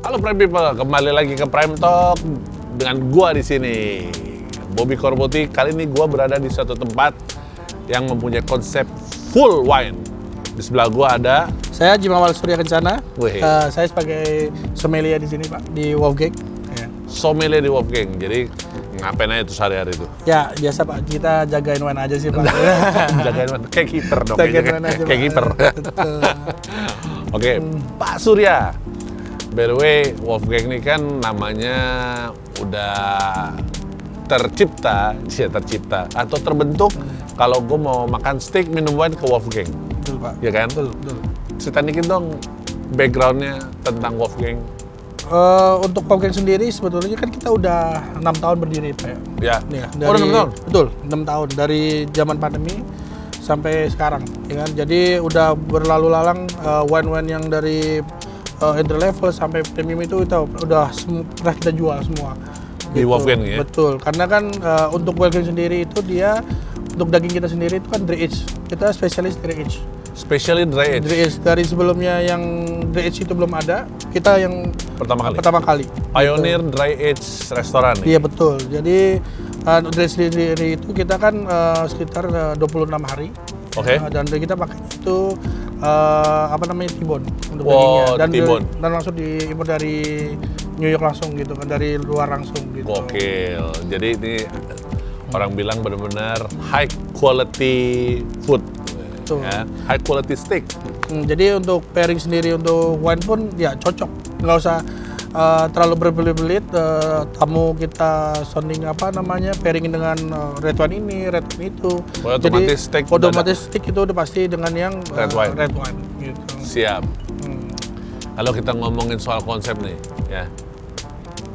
Halo Prime People, kembali lagi ke Prime Talk dengan gua di sini, Bobby Corbuti. Kali ini gua berada di suatu tempat yang mempunyai konsep full wine. Di sebelah gua ada saya Jimawal Surya Kencana. Wih. Saya sebagai sommelier di sini, Pak, di Wolfgang. Ya. sommelier di Wolfgang. Jadi ngapain aja tuh sehari-hari tuh? Ya, biasa Pak, kita jagain wine aja sih, Pak. Jagain wine, kayak kiper dong. Jagain kayaknya. wine aja, Kayak Pak. kiper. Betul. Oke, Pak Surya. By the way, Wolfgang ini kan namanya udah tercipta atau terbentuk kalau gue mau makan steak minum wine ke Wolfgang, Betul, Pak. ya kan? Betul. Cerita dikit dong backgroundnya tentang Wolfgang. Untuk Wolfgang sendiri sebetulnya kan kita udah 6 tahun berdiri, Pak. Ya. Ya, Oh, udah 6 tahun? Betul, 6 tahun dari zaman pandemi sampai sekarang, ya kan? Jadi udah berlalu lalang wine-wine yang dari entry level sampai premium itu kita udah pernah kita jual semua. Di Wolfgang ya? Betul, karena kan untuk Wolfgang sendiri itu dia untuk daging kita sendiri itu kan dry age. Kita spesialis dry age. Especially dry age. Dry age dari sebelumnya yang dry age itu belum ada, kita yang Pertama kali. Pioneer dry age restoran nih. Iya betul. Jadi dry age sendiri itu kita kan sekitar 26 hari. Oke. Dan kita pakai itu T-bone untuk Wow, dagingnya T-bone. dan langsung diimpor dari New York langsung gitu kan, dari luar langsung gitu. Gokil. Jadi ini orang bilang benar-benar high quality food. Betul. Ya, high quality steak. Jadi untuk pairing sendiri untuk wine pun ya cocok, nggak usah terlalu berbelit-belit. Tamu kita sounding pairingin dengan red wine ini, red wine itu. Oh, otomatis steak otomatis steak itu udah pasti dengan yang Red wine. gitu. Siap. Kalau kita ngomongin soal konsep nih, ya.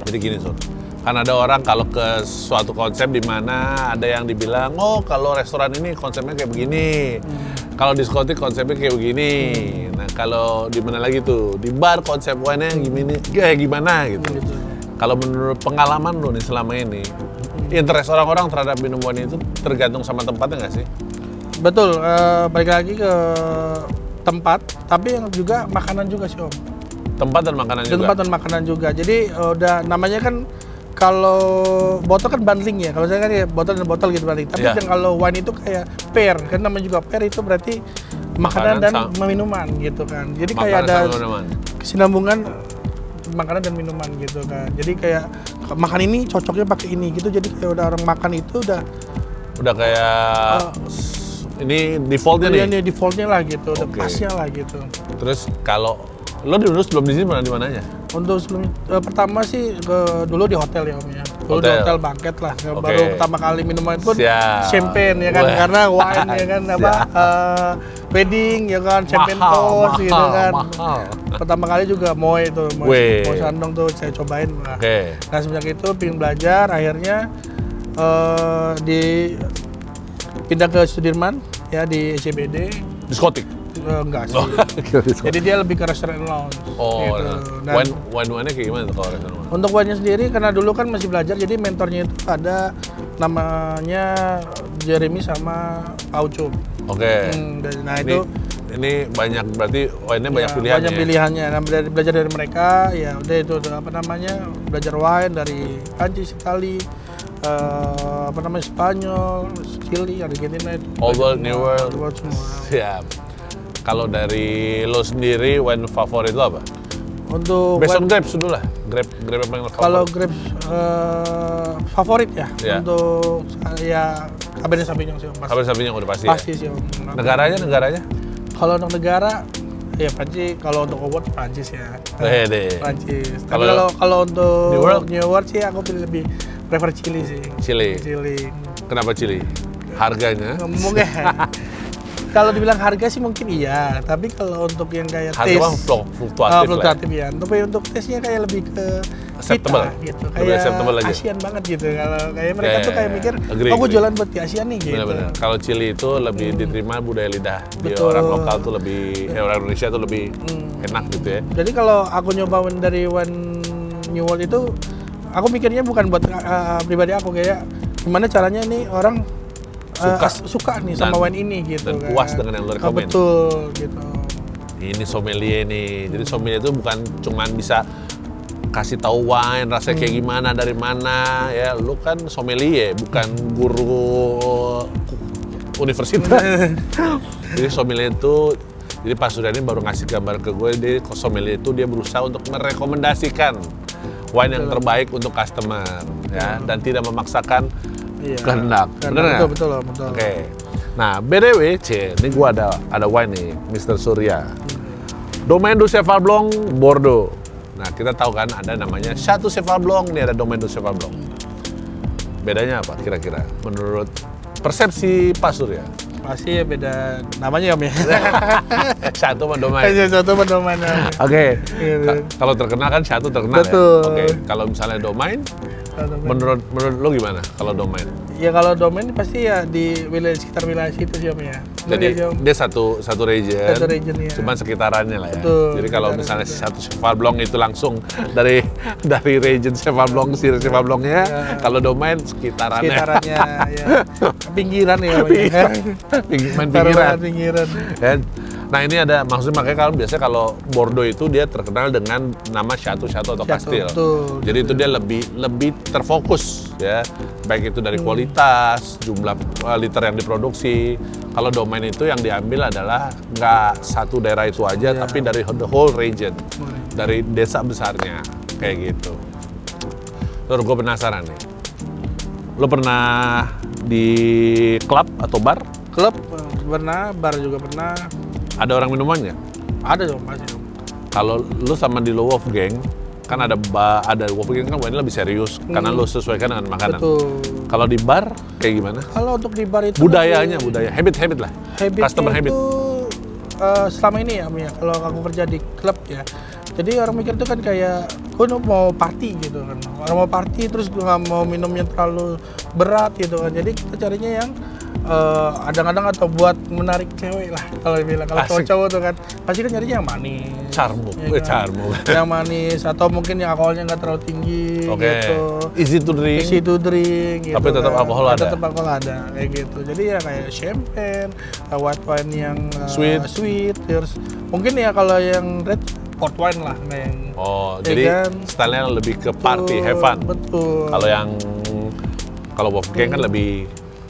Jadi gini, Sur. Kan ada orang kalau ke suatu konsep di mana ada yang dibilang, oh kalau restoran ini konsepnya kayak begini. Kalau diskotik konsepnya kayak begini. Nah, kalau di mana lagi tuh? Di bar konsep wine-nya gimana gitu. Gitu. Kalau menurut pengalaman lo nih selama ini, interest orang-orang terhadap minum wine itu tergantung sama tempatnya nggak sih? Betul, balik lagi ke tempat, tapi yang juga makanan juga sih, Om. Tempat dan makanan juga? Tempat dan makanan juga. Jadi udah namanya kan, kalau botol kan bundling ya, kalau saya kan ya botol dan botol gitu bundling. Tapi Iya. kalau wine itu kayak pair, kan namanya juga pair itu berarti makanan dan minuman gitu kan. Jadi kayak Makanan ada sama minuman. kesinambungan makanan dan minuman gitu kan. Jadi kayak makan ini cocoknya pakai ini gitu. Jadi kayak udah orang makan itu udah kayak ini defaultnya nih. ini defaultnya lah gitu, udah Oke. pasnya lah gitu. Terus kalau lo dulu sebelum di sini pernah di mananya? Untuk sebelum pertama sih dulu di hotel ya Om ya. Dulu di Hotel. hotel banget lah. Oke. Baru pertama kali minuman pun Siap. champagne ya kan, Wah. karena wine ya kan wedding ya kan, champagne toast gitu kan. Mahal. Pertama kali juga moe itu, Weh. moe sandong tuh saya cobain lah. Oke. Nah semenjak itu pengen belajar, akhirnya pindah ke Sudirman ya di SCBD. Diskotik? Enggak sih. Oh, Jadi dia lebih ke restaurant lounge. oh, gitu. Dan wine-nya kayak gimana tuh kalau restoran? untuk wine-nya sendiri, karena dulu kan masih belajar, jadi mentornya itu ada namanya Jeremy sama Pauco. Oke. Nah Ini, itu ini banyak, berarti wine-nya banyak pilihannya. banyak ya? pilihannya. Nah, belajar dari mereka, ya udah itu belajar wine dari Prancis, Itali, Spanyol, Chili, Argentina itu. Old world, new world. Old world semua. Siap. Kalau dari lo sendiri, wine favorit lo apa? Untuk Based on wine, grapes dulu lah. Grape yang paling favorit. kalau grapes favorit ya, Ya. untuk saya Cabernet Sauvignon sih Om. Cabernet Sauvignon udah pasti, Pasti ya? sih Om. Negaranya? Kalau untuk negara, ya Prancis. Kalau untuk award Prancis ya. Deh. Prancis. Tapi Kalau kalau untuk New World? New World sih aku lebih prefer Chili sih. Chili. Chili. Kenapa Chili? Harganya? Mungkin kalau dibilang harga sih mungkin iya, tapi kalau untuk yang kayak Harga mah taste fluktuatif lah. fluktuatif ya. Tapi untuk taste-nya kayak lebih ke Acceptable. kita gitu. Lebih Kayak acceptable aja. Asian banget gitu. Kalau kayak mereka tuh kayak mikir, Agree, oh gue agree. jualan buat di Asian nih gitu. Benar-benar. Kalau Chili itu lebih diterima budaya lidah. Di Betul. orang lokal tuh lebih, orang Indonesia tuh lebih enak gitu ya. Jadi kalau aku nyobain dari One New World itu, aku mikirnya bukan buat pribadi aku, kayak gimana caranya nih orang suka nih sama Dan- wine ini gitu dan kan. puas dengan yang lo rekomen. Betul gitu. Ini sommelier nih. Jadi sommelier itu bukan cuman bisa kasih tahu wine rasanya kayak gimana dari mana ya. Lu kan sommelier bukan guru universitas. Jadi sommelier itu, jadi Pak Surya ini baru ngasih gambar ke gue, dia sommelier itu dia berusaha untuk merekomendasikan wine yang terbaik untuk customer ya, dan tidak memaksakan kehendak. Bener nggak? Betul. Oke. Nah, BDW, ini gue ada wine nih, Mr. Surya. Domaine du Cheval Blanc Bordeaux. Nah, kita tahu kan ada namanya Chateau Cheval Blanc, ini ada Domaine du Cheval Blanc. Bedanya apa kira-kira menurut persepsi Pak Surya? Pasti beda namanya Om ya. Chateau sama Domaine. Satu pedoman. Oke. Gitu. Kalau terkenal kan Chateau terkenal Betul. ya. Oke. Kalau misalnya Domaine, menurut lo gimana kalau Domaine? Ya kalau domain pasti ya di sekitar wilayah situ sih Om ya. Jadi dia satu region, Satu region, ya. cuman sekitarannya lah ya. Betul, Jadi kalau sekitaran misalnya itu. satu Cheval Blanc itu langsung dari region Cheval Blanc, Cheval Blanc-nya, kalau domain sekitarannya. Sekitarannya ya. Pinggiran ya Om ya. Main pinggiran. Pinggiran. Ya. Nah ini ada, maksudnya makanya kalau biasanya kalau Bordeaux itu dia terkenal dengan nama Chateau atau Chateau, Kastil. betul. Jadi itu dia lebih terfokus ya, baik itu dari kualitas, jumlah liter yang diproduksi. Kalau domain itu yang diambil adalah nggak satu daerah itu aja, tapi dari the whole region, dari desa besarnya kayak gitu. Terus gue penasaran nih, lo pernah di klub atau bar? Klub pernah, bar juga pernah. Ada orang minumannya? Ada dong pasti. Kalau lu sama di Wolfgang kan ada Wolfgang kan wine lebih serius karena lu sesuaikan dengan makanan. Betul. Kalau di bar kayak gimana? Kalau untuk di bar itu Budaya, habit lah. Customer habit. itu selama ini ya Om ya, kalau aku kerja di klub ya. Jadi orang mikir itu kan kayak gue mau party gitu kan. Orang mau party terus gue nggak mau minum yang terlalu berat gitu kan. Jadi kita carinya yang kadang-kadang atau buat menarik cewek lah kalau bilang. Kalau cowok-cowok tuh kan pasti kan nyarinya yang manis. Charmo, ya kan? charmo. Yang manis atau mungkin yang alkoholnya nggak terlalu tinggi gitu. Easy to drink. Easy to drink gitu. Tapi tetap alkohol ada. Tetap alkohol ada kayak gitu. Jadi ya kayak champagne, white wine yang sweet, terus mungkin ya kalau yang red port wine lah kayak yang. Oh, ya jadi kan? stylenya lebih ke party, have fun. Betul. Kalau Wolfgang kan lebih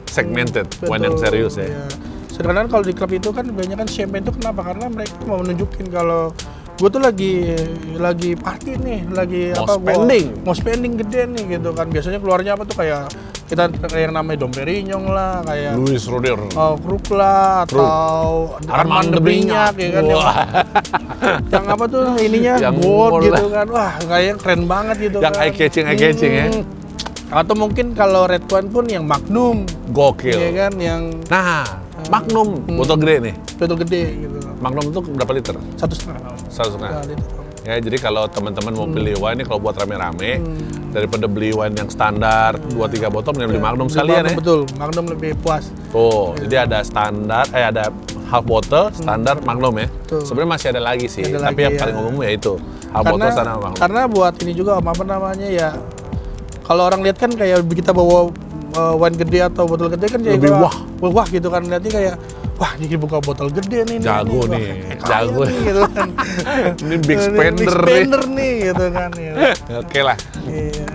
segmented, wine yang serius ya. Iya. Sedangkan kalau di klub itu kan banyak kan champagne itu kenapa? Karena mereka mau menunjukin kalau gue tuh lagi party nih, mau spending gede nih gitu kan. Biasanya keluarnya apa tuh kayak kita yang namanya Dom Perignon lah, kayak Louis Roeder. Krug lah atau Armand de Brignac ya kan. Yang apa tuh ininya Yang gold gold gitu kan. Wah, kayak keren banget gitu Yang kan. eye-catching ya. Atau mungkin kalau red wine pun yang Magnum. Gokil. Iya kan, yang Nah, Magnum, botol gede nih. botol gede gitu. Magnum itu berapa liter? 1,5. 1,5. liter. Ya, jadi kalau teman-teman mau beli wine ini kalau buat rame-rame, daripada beli wine yang standar 2-3 botol, mending beli Magnum sekalian ya. Betul, Magnum lebih puas. Tuh, jadi ada standar, ada half bottle, standar Magnum ya. Betul. Sebenarnya masih ada lagi sih, Ada tapi lagi, yang ya. paling umum ya itu half bottle standar Magnum. Karena buat ini juga apa namanya ya, kalau orang lihat kan kayak kita bawa wine gede atau botol gede kan jadi Lebih wah gitu kan, nanti kayak wah ini buka botol gede nih, Jago nih, wah, jago nih gitu kan. Ini big spender nih gitu kan ya. Oke lah, Iya.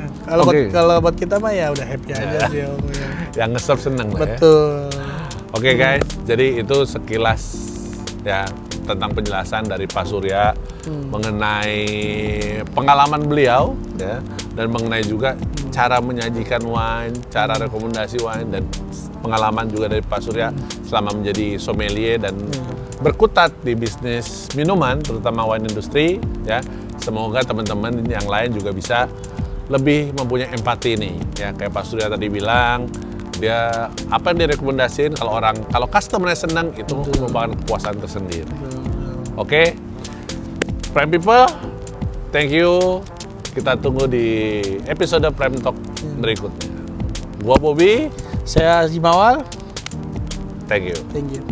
Oke. Kalau buat kita mah ya udah happy aja sih Om, ya. yang nge-serve seneng lah ya. Betul. Oke guys, jadi itu sekilas ya tentang penjelasan dari Pak Surya mengenai pengalaman beliau ya, dan mengenai juga cara menyajikan wine, cara rekomendasi wine, dan pengalaman juga dari Pak Surya selama menjadi sommelier dan berkutat di bisnis minuman, terutama wine industry ya. Semoga teman-teman yang lain juga bisa lebih mempunyai empati nih ya, kayak Pak Surya tadi bilang, dia apa yang direkomendasiin kalau customer-nya senang itu merupakan kepuasan tersendiri. Oke, Prime People, thank you. Kita tunggu di episode Prime Talk berikutnya. Gua Bobby, Saya Zimawal. thank you. Thank you.